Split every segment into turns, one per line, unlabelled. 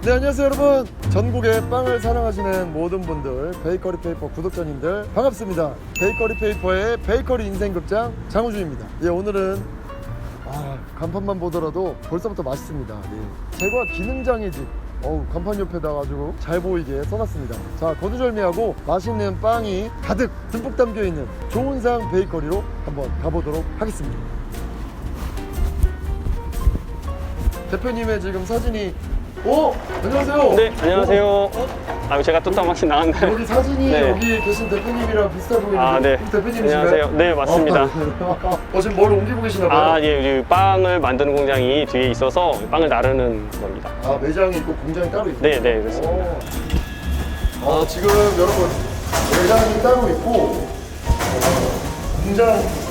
네, 안녕하세요 여러분. 전국의 빵을 사랑하시는 모든 분들, 베이커리 페이퍼 구독자님들 반갑습니다. 베이커리 페이퍼의 베이커리 인생극장 장우준입니다. 예, 오늘은 간판만 보더라도 벌써부터 맛있습니다. 예. 제과 기능장의 집. 간판 옆에다 가지고 잘 보이게 써놨습니다. 자, 거두절미하고 맛있는 빵이 가득 듬뿍 담겨있는 좋은상 베이커리로 한번 가보도록 하겠습니다. 대표님의 지금 사진이 안녕하세요.
네, 안녕하세요. 제가 또 한 번씩 나왔나요?
여기 사진이
네.
여기 계신 대표님이랑 비슷해 보이는데
네.
대표님이신가요?
안녕하세요. 네, 맞습니다.
지금 뭘 옮기고 계시나 봐요?
예, 빵을 만드는 공장이 뒤에 있어서 빵을 나르는 겁니다.
매장이 있고 공장이 따로 있고?
네, 그렇습니다.
지금 여러분 매장이 따로 있고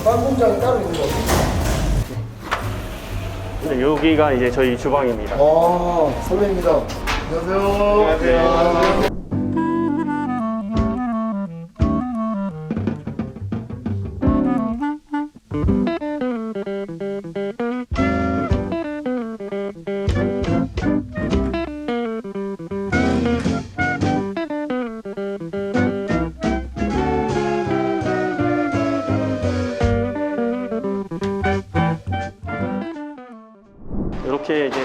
빵 공장이 따로 있는 거죠?
여기가 이제 저희 주방입니다.
설레입니다. 안녕하세요.
안녕하세요. 이렇게 이제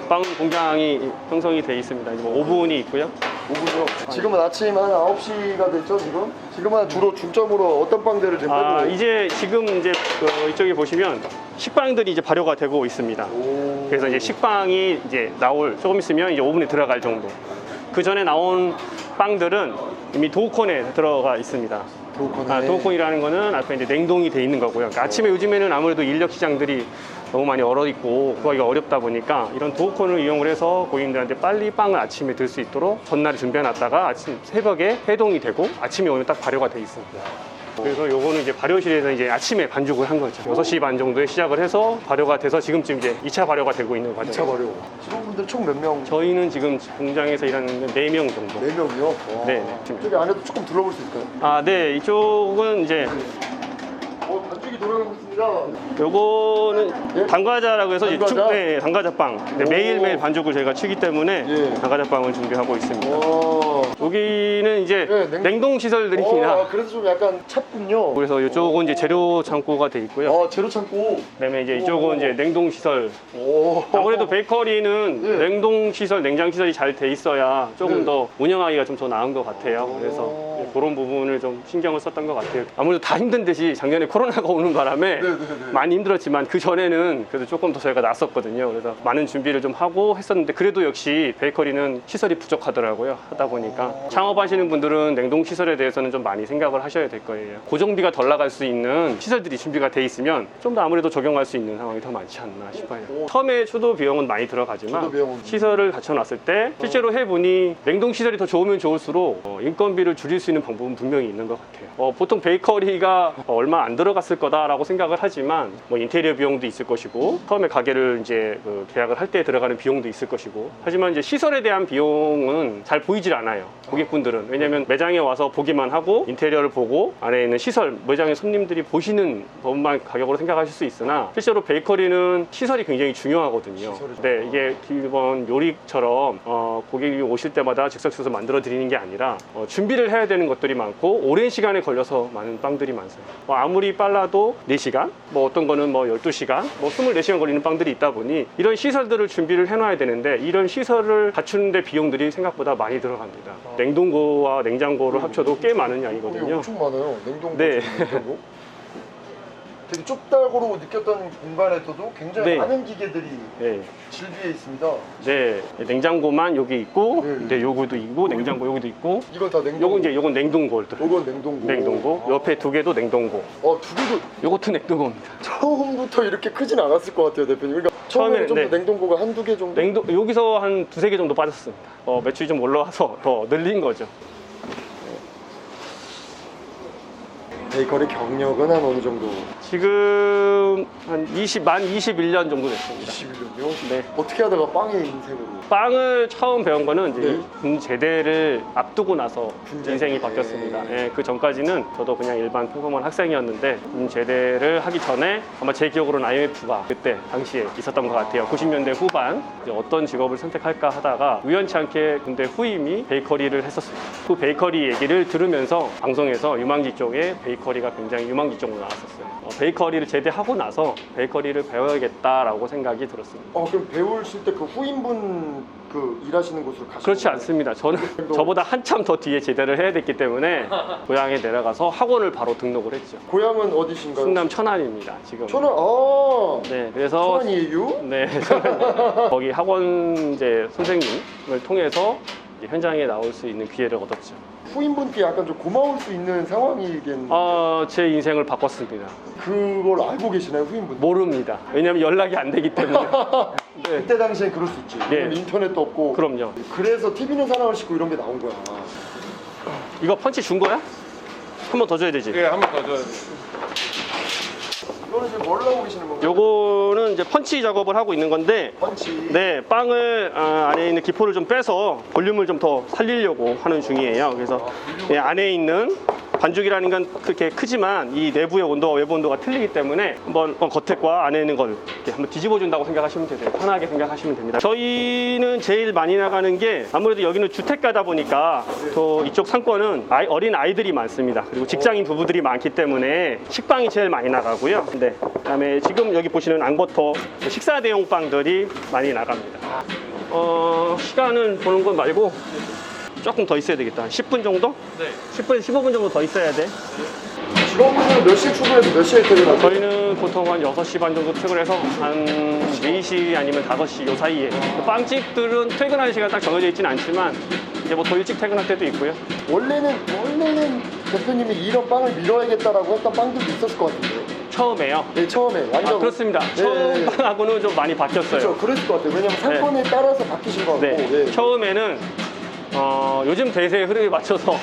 빵 공장이 형성이 되어 있습니다. 뭐 오븐이 있고요.
오븐이요? 지금은 아침 한 9시가 됐죠, 지금? 지금은 주로 중점으로 어떤 빵들을 지금 팔고 있나요?
지금 이쪽에 보시면 식빵들이 이제 발효가 되고 있습니다. 그래서 이제 식빵이 이제 조금 있으면 이제 오븐에 들어갈 정도. 그 전에 나온 빵들은 이미 도우콘에 들어가 있습니다. 도우콘이라는 거는 앞에 이제 냉동이 돼 있는 거고요. 그러니까 아침에 요즘에는 아무래도 인력 시장들이 너무 많이 얼어 있고 구하기가 어렵다 보니까 이런 도우콘을 이용을 해서 고객님들한테 빨리 빵을 아침에 들 수 있도록 전날에 준비해 놨다가 아침 새벽에 해동이 되고 아침에 오면 딱 발효가 돼 있습니다. 그래서 요거는 이제 발효실에서 이제 아침에 반죽을 한 거죠. 6시 반 정도에 시작을 해서 발효가 돼서 지금쯤 이제 2차 발효가 되고 있는 과정이에요.
2차 발효. 직원분들 총 몇 명?
저희는 지금 공장에서 일하는 4명 정도.
4명이요?
네.
저기 안에도 조금 둘러볼 수 있을까요?
네. 이쪽은 이제
반죽이 돌아가고 있습니다.
요거는 당과자라고 해서
당과자?
당과자빵. 매일매일 반죽을 저희가 치기 때문에 당과자빵을 준비하고 있습니다. 여기는 이제 냉동 시설들입니다.
그래서 좀 약간 찼군요.
그래서 이쪽은 이제 재료 창고가 돼 있고요.
재료 창고.
그다음에 이제 이쪽은 이제 냉동 시설. 아무래도 베이커리는 냉동 시설, 냉장 시설이 잘 돼 있어야 조금 더 운영하기가 좀 더 나은 것 같아요. 그래서 그런 부분을 좀 신경을 썼던 것 같아요. 아무래도 다 힘든 듯이 작년에 코로나가 오는 바람에 많이 힘들었지만 그 전에는 그래도 조금 더 저희가 낫었거든요. 그래서 많은 준비를 좀 하고 했었는데 그래도 역시 베이커리는 시설이 부족하더라고요. 하다 보니까 창업하시는 분들은 냉동 시설에 대해서는 좀 많이 생각을 하셔야 될 거예요. 고정비가 덜 나갈 수 있는 시설들이 준비가 돼 있으면 좀 더 아무래도 적용할 수 있는 상황이 더 많지 않나 싶어요. 처음에 초도 비용은 많이 들어가지만 시설을 갖춰놨을 때 실제로 해보니 냉동 시설이 더 좋으면 좋을수록 인건비를 줄일 수 있는 방법은 분명히 있는 것 같아요. 보통 베이커리가 얼마 안 들어갔을 거다라고 생각을 하지만 뭐 인테리어 비용도 있을 것이고 처음에 가게를 이제 계약을 할 때 들어가는 비용도 있을 것이고 하지만 이제 시설에 대한 비용은 잘 보이질 않아요. 고객분들은. 왜냐면 매장에 와서 보기만 하고 인테리어를 보고 안에 있는 시설, 매장의 손님들이 보시는 것만 가격으로 생각하실 수 있으나 실제로 베이커리는 시설이 굉장히 중요하거든요. 네, 이게 기본 요리처럼 고객이 오실 때마다 즉석 써서 만들어 드리는 게 아니라 준비를 해야 되는 것들이 많고 오랜 시간에 걸려서 많은 빵들이 많습니다. 아무리 빨라도 4시간, 어떤 거는 12시간, 24시간 걸리는 빵들이 있다 보니 이런 시설들을 준비를 해놔야 되는데 이런 시설을 갖추는데 비용들이 생각보다 많이 들어갑니다. 냉동고와 냉장고를 합쳐도 꽤 많은 양이거든요.
엄청 많아요. 냉동고.
네.
되게 좁다고 느꼈던 공간에서도 굉장히 많은 기계들이 질비해 있습니다.
네, 냉장고만 여기 있고, 요거도 있고, 냉장고 여기도 있고.
이건 다 냉동고.
요건 냉동고.
요건 냉동고.
냉동고. 옆에 2개도 냉동고.
2개도.
요것도 냉동고입니다.
처음부터 이렇게 크진 않았을 것 같아요, 대표님. 그러니까 처음에는 좀 냉동고가 한두 개 정도.
여기서 한 2-3개 정도 빠졌습니다. 매출이 좀 올라와서 더 늘린 거죠.
베이커리 경력은 한 어느 정도?
지금 만 21년 정도 됐습니다.
21년요?
네.
어떻게 하다가 빵의 인생으로?
빵을 처음 배운 거는 이제
네.
군 제대를 앞두고 나서
군제.
인생이 바뀌었습니다. 예, 그 전까지는 저도 그냥 일반 평범한 학생이었는데 군 제대를 하기 전에 아마 제 기억으로는 IMF가 그때 당시에 있었던 것 같아요. 90년대 후반 이제 어떤 직업을 선택할까 하다가 우연치 않게 군대 후임이 베이커리를 했었습니다. 그 베이커리 얘기를 들으면서 방송에서 유망지 쪽에 베이커리가 굉장히 유망지 쪽으로 나왔었어요. 베이커리를 제대하고 나서 베이커리를 배워야겠다라고 생각이 들었습니다.
그럼 배우실 때 그 후임분 그 일하시는 곳으로 가시는
그렇지
거예요?
않습니다. 저는 저보다 한참 더 뒤에 제대를 해야 됐기 때문에 고향에 내려가서 학원을 바로 등록을 했죠.
고향은 어디신가요?
충남 천안입니다. 지금.
천안.
네, 그래서
천안이에요?
네, 거기 학원 이제 선생님을 통해서 이제 현장에 나올 수 있는 기회를 얻었죠.
후임분께 약간 좀 고마울 수 있는 상황이겠는데
제 인생을 바꿨습니다.
그걸 알고 계시나요, 후임분?
모릅니다. 왜냐하면 연락이 안 되기 때문에. 네,
그때 당시엔 그럴 수 있지.
예.
왜냐면 인터넷도 없고.
그럼요.
그래서 TV는 사랑을 싣고 이런 게 나온 거야.
이거 펀치 준 거야? 한 번 더 줘야 되지.
예, 한 번 더 줘야 돼.
이거는 지금 뭘 하고 계시는 건가요?
요거는 이제 펀치 작업을 하고 있는 건데
펀치.
네, 빵을 안에 있는 기포를 좀 빼서 볼륨을 좀 더 살리려고 하는 중이에요. 그래서 예, 안에 있는 반죽이라는 건 그렇게 크지만 이 내부의 온도와 외부 온도가 틀리기 때문에 한번 겉에 과 안에 있는 걸 이렇게 한번 뒤집어 준다고 생각하시면 되세요. 편하게 생각하시면 됩니다. 저희는 제일 많이 나가는 게 아무래도 여기는 주택가다 보니까 또 이쪽 상권은 어린 아이들이 많습니다. 그리고 직장인 부부들이 많기 때문에 식빵이 제일 많이 나가고요. 네, 그다음에 지금 여기 보시는 앙버터 식사 대용 빵들이 많이 나갑니다. 시간은 보는 것 말고 조금 더 있어야 되겠다. 한 10분 정도?
네.
10분, 15분 정도 더 있어야 돼.
직원분은 몇 시에 출근해서 몇 시에 퇴근하세요?
저희는 보통 한 6시 반 정도 퇴근해서 한 4시 아니면 5시 요 사이에. 빵집들은 퇴근하는 시간 딱 정해져 있진 않지만 이제 뭐 더 일찍 퇴근할 때도 있고요.
원래는 대표님이 이런 빵을 밀어야겠다라고 했던 빵들도 있었을 것 같은데요.
처음에요.
네, 처음에 완전.
그렇습니다.
네.
처음 빵하고는 좀 많이 바뀌었어요.
그렇죠. 그랬을 것 같아요. 왜냐면 상권에 따라서 바뀌신 것 같고.
네.
네.
처음에는 요즘 대세의 흐름에 맞춰서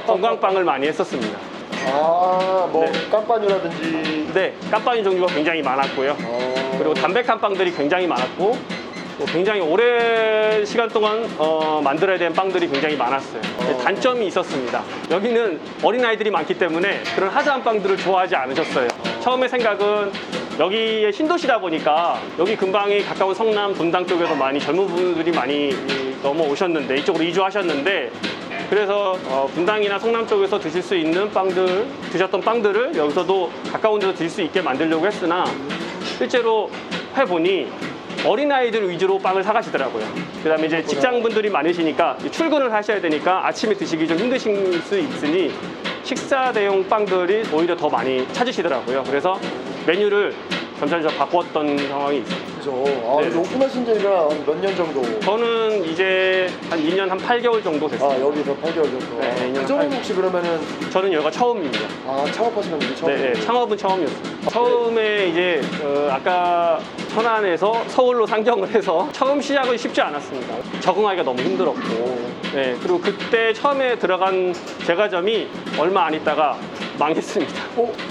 건강빵을 많이 했었습니다.
뭐
네.
깜빠뉴라든지.
네, 깜빵이 종류가 굉장히 많았고요. 그리고 담백한 빵들이 굉장히 많았고 또 굉장히 오랜 시간 동안 만들어야 되는 빵들이 굉장히 많았어요. 단점이 있었습니다. 여기는 어린아이들이 많기 때문에 그런 하드한 빵들을 좋아하지 않으셨어요. 처음에 생각은 여기에 신도시다 보니까 여기 근방이 가까운 성남, 분당 쪽에서 많이 젊은 분들이 많이 넘어오셨는데 이쪽으로 이주하셨는데 그래서 분당이나 성남 쪽에서 드실 수 있는 빵들, 드셨던 빵들을 여기서도 가까운 데서 드실 수 있게 만들려고 했으나 실제로 해보니 어린아이들 위주로 빵을 사가시더라고요. 그 다음에 이제 직장분들이 많으시니까 출근을 하셔야 되니까 아침에 드시기 좀 힘드실 수 있으니 식사 대용 빵들이 오히려 더 많이 찾으시더라고요. 그래서 메뉴를 점차적으로 바꿨던 상황이 있습니다.
그죠.
네.
오픈하신 지가 몇 년 정도?
저는 이제 한 2년 한 8개월 정도 됐어요.
여기서 8개월 정도.
네, 2년
그전에
8개월.
혹시 그러면은
저는 여기가 처음입니다.
창업하시는 분이 처음?
네, 창업은 처음이었어요. 처음에 이제 아까 천안에서 서울로 상경을 해서 처음 시작은 쉽지 않았습니다. 적응하기가 너무 힘들었고, 네, 그리고 그때 처음에 들어간 제과점이 얼마 안 있다가 망했습니다.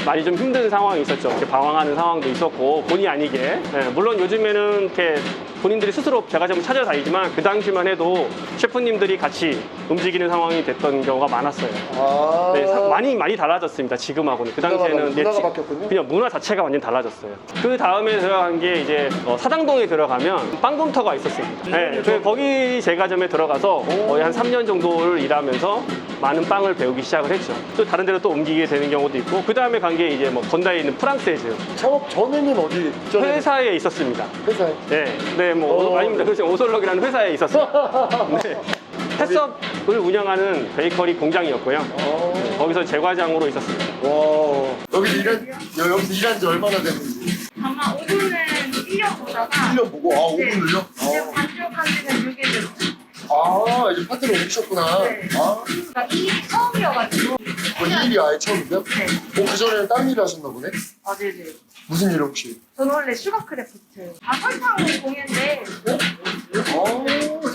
많이 좀 힘든 상황이 있었죠. 이렇게 방황하는 상황도 있었고 본의 아니게. 네, 물론 요즘에는 이렇게 본인들이 스스로 제과점을 찾아다니지만 그 당시만 해도 셰프님들이 같이 움직이는 상황이 됐던 경우가 많았어요. 네, 많이 달라졌습니다. 지금하고는. 그 당시에는
문화가 바뀌었군요?
그냥 문화 자체가 완전 달라졌어요. 그 다음에 들어간 게 이제 사당동에 들어가면 빵곰터가 있었습니다. 네, 거기 제과점에 들어가서 거의 한 3년 정도를 일하면서 많은 빵을 배우기 시작을 했죠. 또 다른 데로 또 옮기게 되는 경우도 있고 그 다음에 간 게 이제 뭐 건다에 있는 프랑세즈
창업 전에는 어디?
회사에 있었습니다.
회사에?
네, 뭐 아닙니다. 그렇죠. 오솔럭이라는 회사에 있었어요. 네. 햇섭을 운영하는 베이커리 공장이었고요. 네, 거기서 제과장으로 있었습니다.
와. 여기서 일한 지 얼마나 됐는지?
아마 5분은 1년 보다가
1년 보고? 5분을요?
이제 반죽한 지는 6일 됐어요.
이제 파트를 옮기셨구나.
네. 그러니까 이 일이 처음이어가지고
이 일이 아예 처음인데요?
네.
그전에는 딴 일을 하셨나 보네?
네네.
무슨 일 혹시?
저는 원래 슈가 크래프트 설탕 공예인데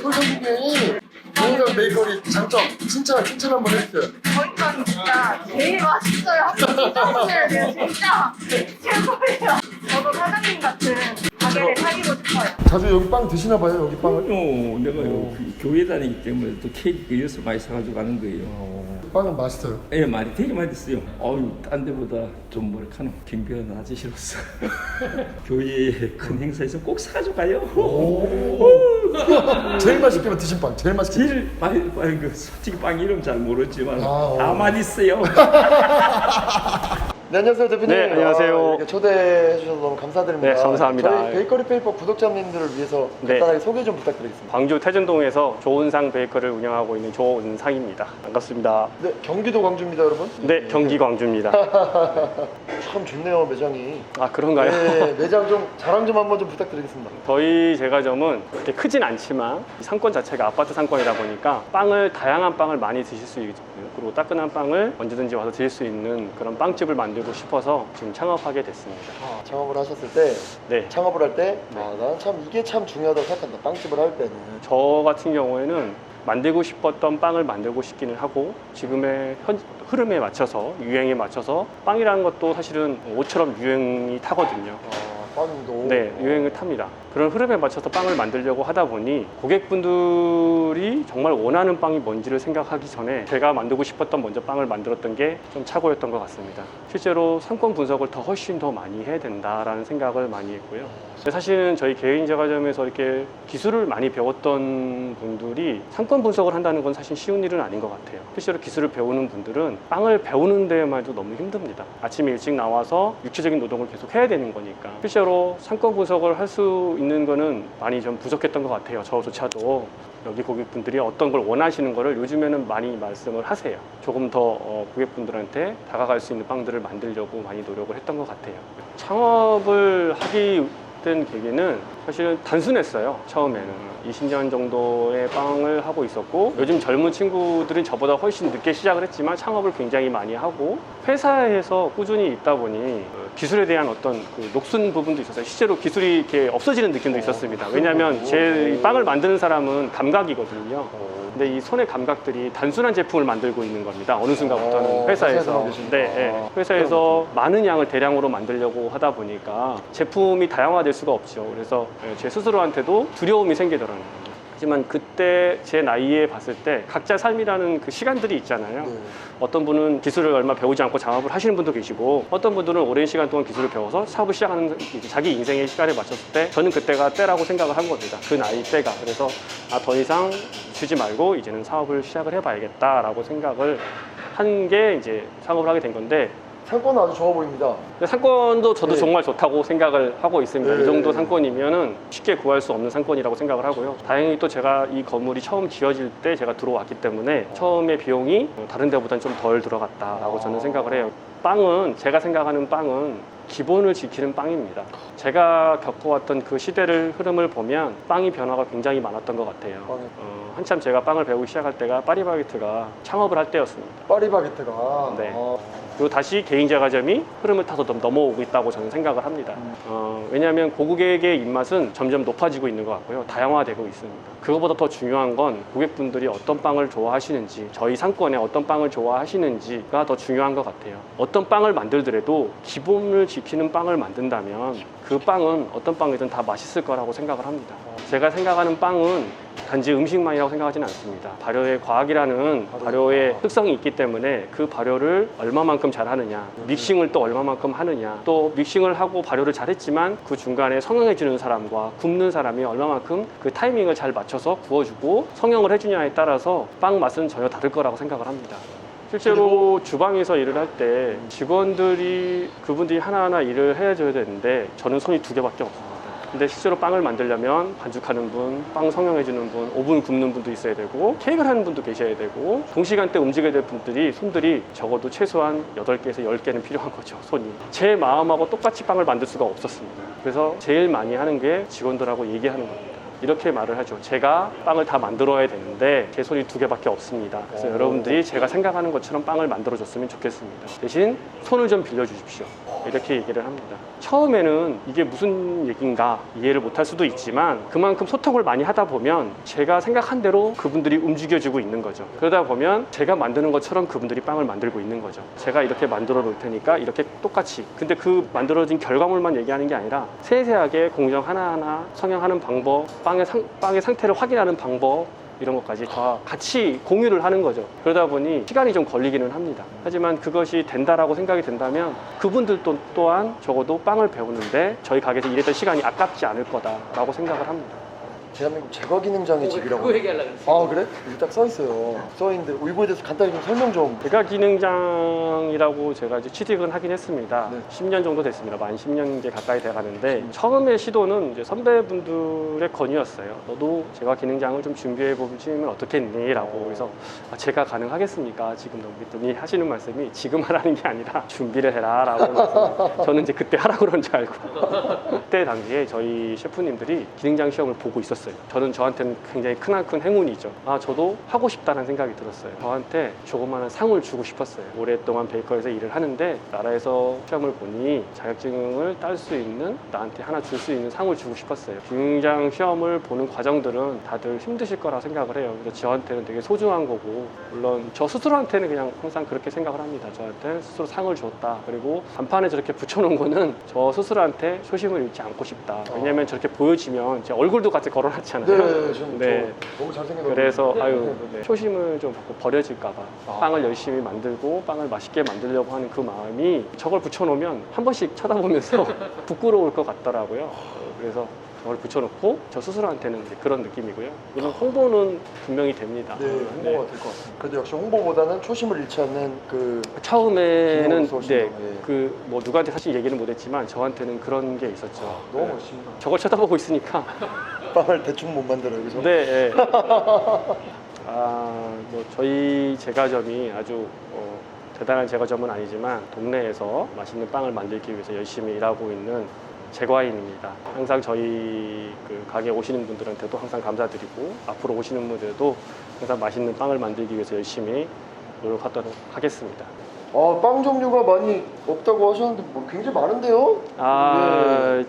설탕국에. 그러면 베이커리 장점 칭찬 한번 해주세요.
저희 빵이 진짜 제일 맛있어요. 한번 드셔보셔야 돼요. 진짜 최고예요. 저도 사장님 같은 가게를 차리고 싶어요.
자주 여기 빵 드시나 봐요, 여기 빵을?
내가 교회 다니기 때문에 또 케이크 여기서 많이 사가지고 가는 거예요.
빵은 맛있어요.
예, 많이 되게 맛있어요. 딴 데보다 좀 뭐랄까노 경비가 낮으시로서 교회에 큰 행사에서 꼭 사가지고 가요.
제일 맛있게 드신 빵, 제일 맛있게.
제일 많이 솔직히 빵 이름 잘 모르지만
아,
다 맛있어요.
네, 안녕하세요, 대표님.
네, 안녕하세요.
이렇게 초대해 주셔서 너무 감사드립니다.
네, 감사합니다.
저희 베이커리 페이퍼 구독자님들을 위해서
네.
간단하게 소개 좀 부탁드리겠습니다.
광주 태전동에서 조은상 베이커리를 운영하고 있는 조은상입니다. 반갑습니다.
네, 경기도 광주입니다, 여러분.
네, 경기 광주입니다.
참 좋네요, 매장이.
아, 그런가요?
네, 매장 좀 자랑 좀 한번 좀 부탁드리겠습니다.
저희 제과점은 그렇게 크진 않지만 이 상권 자체가 아파트 상권이다 보니까 다양한 빵을 많이 드실 수 있고, 그리고 따끈한 빵을 언제든지 와서 드실 수 있는 그런 빵집을 만들고 싶어서 지금 창업하게 됐습니다.
창업을 하셨을 때,
네.
창업을 할 때, 나는 참 이게 참 중요하다고 생각한다. 빵집을 할 때는.
저 같은 경우에는 만들고 싶었던 빵을 만들고 싶기는 하고, 지금의 흐름에 맞춰서, 유행에 맞춰서 빵이라는 것도 사실은 옷처럼 유행이 타거든요.
빵도.
네, 유행을 탑니다. 그런 흐름에 맞춰서 빵을 만들려고 하다 보니 고객분들이 정말 원하는 빵이 뭔지를 생각하기 전에 제가 만들고 싶었던 먼저 빵을 만들었던 게 좀 착오였던 것 같습니다. 실제로 상권 분석을 훨씬 더 많이 해야 된다라는 생각을 많이 했고요. 사실은 저희 개인 제과점에서 이렇게 기술을 많이 배웠던 분들이 상권 분석을 한다는 건 사실 쉬운 일은 아닌 것 같아요. 실제로 기술을 배우는 분들은 빵을 배우는 데만 해도 너무 힘듭니다. 아침에 일찍 나와서 육체적인 노동을 계속 해야 되는 거니까. 실제로 상권 분석을 할 수 있는 거는 많이 좀 부족했던 것 같아요. 저조차도. 여기 고객분들이 어떤 걸 원하시는 거를 요즘에는 많이 말씀을 하세요. 조금 더 고객분들한테 다가갈 수 있는 빵들을 만들려고 많이 노력을 했던 것 같아요. 창업을 하기 된 계기는 사실은 단순했어요. 처음에는 20년 정도의 빵을 하고 있었고, 요즘 젊은 친구들은 저보다 훨씬 늦게 시작을 했지만 창업을 굉장히 많이 하고, 회사에서 꾸준히 있다 보니 기술에 대한 어떤 그 녹슨 부분도 있었어요. 실제로 기술이 이렇게 없어지는 느낌도 있었습니다. 왜냐하면 제 빵을 만드는 사람은 감각이거든요. 근데 이 손의 감각들이 단순한 제품을 만들고 있는 겁니다. 어느 순간부터는 회사에서. 네, 회사에서 많은 양을 대량으로 만들려고 하다 보니까 제품이 다양화될 수가 없죠. 그래서 제 스스로한테도 두려움이 생기더라고요. 하지만 그때 제 나이에 봤을 때 각자 삶이라는 그 시간들이 있잖아요.
네.
어떤 분은 기술을 얼마 배우지 않고 창업을 하시는 분도 계시고, 어떤 분들은 오랜 시간 동안 기술을 배워서 사업을 시작하는 자기 인생의 시간에 맞췄을 때, 저는 그때가 때라고 생각을 한 겁니다. 그 나이 때가. 그래서 더 이상 쉬지 말고 이제는 사업을 시작을 해봐야겠다라고 생각을 한 게 이제 창업을 하게 된 건데,
상권은 아주 좋아 보입니다.
상권도 저도
네.
정말 좋다고 생각을 하고 있습니다.
네.
이 정도 상권이면은 쉽게 구할 수 없는 상권이라고 생각을 하고요. 다행히 또 제가 이 건물이 처음 지어질 때 제가 들어왔기 때문에 처음에 비용이 다른 데보다는 좀 덜 들어갔다라고 저는 생각을 해요. 빵은, 제가 생각하는 빵은 기본을 지키는 빵입니다. 제가 겪어왔던 그 시대를 흐름을 보면 빵이 변화가 굉장히 많았던 것 같아요. 한참 제가 빵을 배우기 시작할 때가 파리바게트가 창업을 할 때였습니다.
파리바게트가.
네. 그리고 다시 개인 제과점이 흐름을 타서 넘어오고 있다고 저는 생각을 합니다. 왜냐하면 고객의 입맛은 점점 높아지고 있는 것 같고요. 다양화되고 있습니다. 그것보다 더 중요한 건 고객분들이 어떤 빵을 좋아하시는지, 저희 상권에 어떤 빵을 좋아하시는지가 더 중요한 것 같아요. 어떤 빵을 만들더라도 기본을 지키는 빵을 만든다면 그 빵은 어떤 빵이든 다 맛있을 거라고 생각을 합니다. 제가 생각하는 빵은 단지 음식만이라고 생각하지는 않습니다. 발효의 과학이라는 발효의 특성이 있기 때문에 그 발효를 얼마만큼 잘하느냐, 믹싱을 또 얼마만큼 하느냐, 또 믹싱을 하고 발효를 잘했지만 그 중간에 성형해주는 사람과 굽는 사람이 얼마만큼 그 타이밍을 잘 맞춰서 구워주고 성형을 해주냐에 따라서 빵 맛은 전혀 다를 거라고 생각을 합니다. 실제로 주방에서 일을 할 때 직원들이 그분들이 하나하나 일을 해줘야 되는데 저는 손이 2개밖에 없습니다. 근데 실제로 빵을 만들려면 반죽하는 분, 빵 성형해주는 분, 오븐 굽는 분도 있어야 되고, 케이크를 하는 분도 계셔야 되고, 동시간대 움직여야 될 분들이, 손들이 적어도 최소한 8개에서 10개는 필요한 거죠, 손이. 제 마음하고 똑같이 빵을 만들 수가 없었습니다. 그래서 제일 많이 하는 게 직원들하고 얘기하는 겁니다. 이렇게 말을 하죠. 제가 빵을 다 만들어야 되는데 제 손이 2개밖에 없습니다. 그래서 여러분들이 제가 생각하는 것처럼 빵을 만들어줬으면 좋겠습니다. 대신 손을 좀 빌려주십시오. 이렇게 얘기를 합니다. 처음에는 이게 무슨 얘기인가 이해를 못할 수도 있지만 그만큼 소통을 많이 하다 보면 제가 생각한 대로 그분들이 움직여주고 있는 거죠. 그러다 보면 제가 만드는 것처럼 그분들이 빵을 만들고 있는 거죠. 제가 이렇게 만들어 놓을 테니까 이렇게 똑같이. 근데 그 만들어진 결과물만 얘기하는 게 아니라 세세하게 공정 하나하나 성형하는 방법, 빵의 상태를 확인하는 방법, 이런 것까지 다 같이 공유를 하는 거죠. 그러다 보니 시간이 좀 걸리기는 합니다. 하지만 그것이 된다라고 생각이 된다면 그분들 또한 적어도 빵을 배우는데 저희 가게에서 일했던 시간이 아깝지 않을 거다라고 생각을 합니다.
대한민국 제과 기능장의 집이라고.
그거 얘기하려고 그랬어요.
아 그래? 여기 딱 써 있어요. 써 있는데 이거에 대해서 간단히 좀 설명 좀.
제가 기능장이라고 제가 이제 취직은 하긴 했습니다.
네.
10년 정도 됐습니다. 만 10년 이제 가까이 돼 가는데 처음에 시도는 이제 선배분들의 건의였어요. 너도 제가 기능장을 좀 준비해 보시면 어떻겠니? 라고. 그래서 제가 가능하겠습니까? 지금 너무 그랬더니 하시는 말씀이 지금 하라는 게 아니라 준비를 해라 라고 말씀을. 저는 이제 그때 하라고 그런 줄 알고 그때 당시에 저희 셰프님들이 기능장 시험을 보고 있었어요. 저는 저한테는 굉장히 크나큰 행운이죠. 아, 저도 하고 싶다는 생각이 들었어요. 저한테 조그마한 상을 주고 싶었어요. 오랫동안 베이커리에서 일을 하는데 나라에서 시험을 보니 자격증을 딸 수 있는, 나한테 하나 줄 수 있는 상을 주고 싶었어요. 기능장 시험을 보는 과정들은 다들 힘드실 거라 생각을 해요. 그래서 저한테는 되게 소중한 거고, 물론 저 스스로한테는 그냥 항상 그렇게 생각을 합니다. 저한테 스스로 상을 줬다. 그리고 간판에 저렇게 붙여놓은 거는 저 스스로한테 초심을 잃지 않고 싶다. 왜냐면 저렇게 보여지면 제 얼굴도 같이 걸어놨잖아요.
네, 지금
네.
저 너무 잘생겨서.
그래서 초심을 좀 자꾸 버려질까봐 빵을 열심히 만들고 빵을 맛있게 만들려고 하는 그 마음이 저걸 붙여놓으면 한 번씩 쳐다보면서 부끄러울 것 같더라고요. 그래서 저걸 붙여놓고 저 스스로한테는 이제 그런 느낌이고요. 물론 홍보는 분명히 됩니다.
네, 홍보가 될 것 같습니다. 그래도 역시 홍보보다는 초심을 잃지 않는 그
처음에는
기능으로 쏘시는
네,
거예요.
그 뭐 누구한테 사실 얘기는 못했지만 저한테는 그런 게 있었죠.
너무
네.
멋있습니다.
저걸 쳐다보고 있으니까
빵을 대충 못 만들어요, 그죠?
네. 뭐 저희 제과점이 아주 대단한 제과점은 아니지만 동네에서 맛있는 빵을 만들기 위해서 열심히 일하고 있는 제과인입니다. 항상 저희 그 가게 오시는 분들한테도 항상 감사드리고 앞으로 오시는 분들도 항상 맛있는 빵을 만들기 위해서 열심히 노력하도록 하겠습니다.
빵 종류가 많이 없다고 하셨는데 뭐 굉장히 많은데요?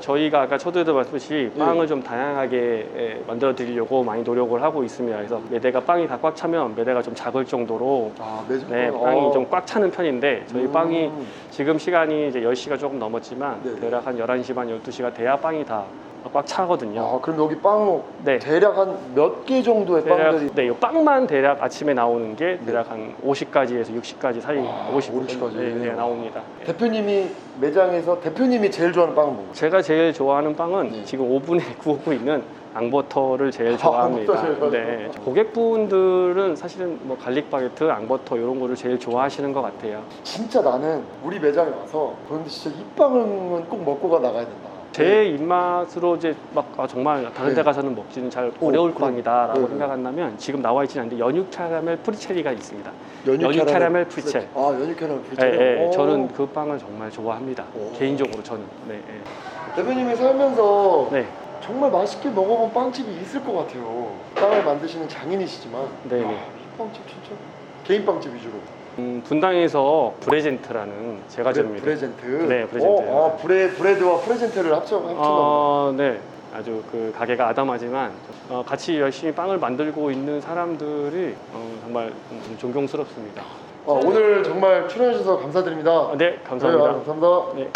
저희가 아까 초대도 말씀드렸듯이
네.
빵을 좀 다양하게 만들어 드리려고 많이 노력을 하고 있습니다. 그래서 매대가 빵이 다 꽉 차면 매대가 좀 작을 정도로
매주
네, 빵이 좀 꽉 차는 편인데 저희 빵이 지금 시간이 이제 10시가 조금 넘었지만
네.
대략 한 11시 반, 12시가 돼야 빵이 다 꽉 차거든요.
그럼 여기 빵
네.
대략 한 몇 개 정도의 빵들이?
네, 이 빵만 대략 아침에 나오는 게 대략 한 50가지에서 60가지 사이,
50가지.
네, 나옵니다.
대표님이 매장에서 대표님이 제일 좋아하는 빵은 뭔가요?
제가 제일 좋아하는 빵은
네.
지금 오븐에 구우고 있는 앙버터를 제일 좋아합니다.
앙버터 제일
네. 고객분들은 사실은 뭐 갈릭 바게트, 앙버터 이런 거를 제일 좋아하시는 것 같아요.
진짜 나는 우리 매장에 와서 그런데 진짜 이 빵은 꼭 먹고 나가야 된다.
제 입맛으로 이제 막 정말 다른 데
네.
가서는 먹지는 잘 어려울
그럼.
빵이다라고
네.
생각한다면 지금 나와 있지는 않는데 연유 캐러멜 프리체리가 있습니다.
연유
캐러멜 프리첼.
연유 캐러멜
네,
프리첼.
네, 저는 그 빵을 정말 좋아합니다.
오.
개인적으로 저는. 네,
대표님이 살면서
네.
정말 맛있게 먹어본 빵집이 있을 것 같아요. 빵을 만드시는 장인이시지만
네, 네.
이 빵집 진짜 개인 빵집 위주로.
분당에서 브레젠트라는 제과점입니다.
브레젠트.
네, 브레젠트.
브레드와 프레젠트를 합쳐서.
네. 아주 그 가게가 아담하지만 같이 열심히 빵을 만들고 있는 사람들이 정말 존경스럽습니다.
오늘 정말 출연해 주셔서 감사드립니다.
네, 감사합니다.
감사합니다.
네.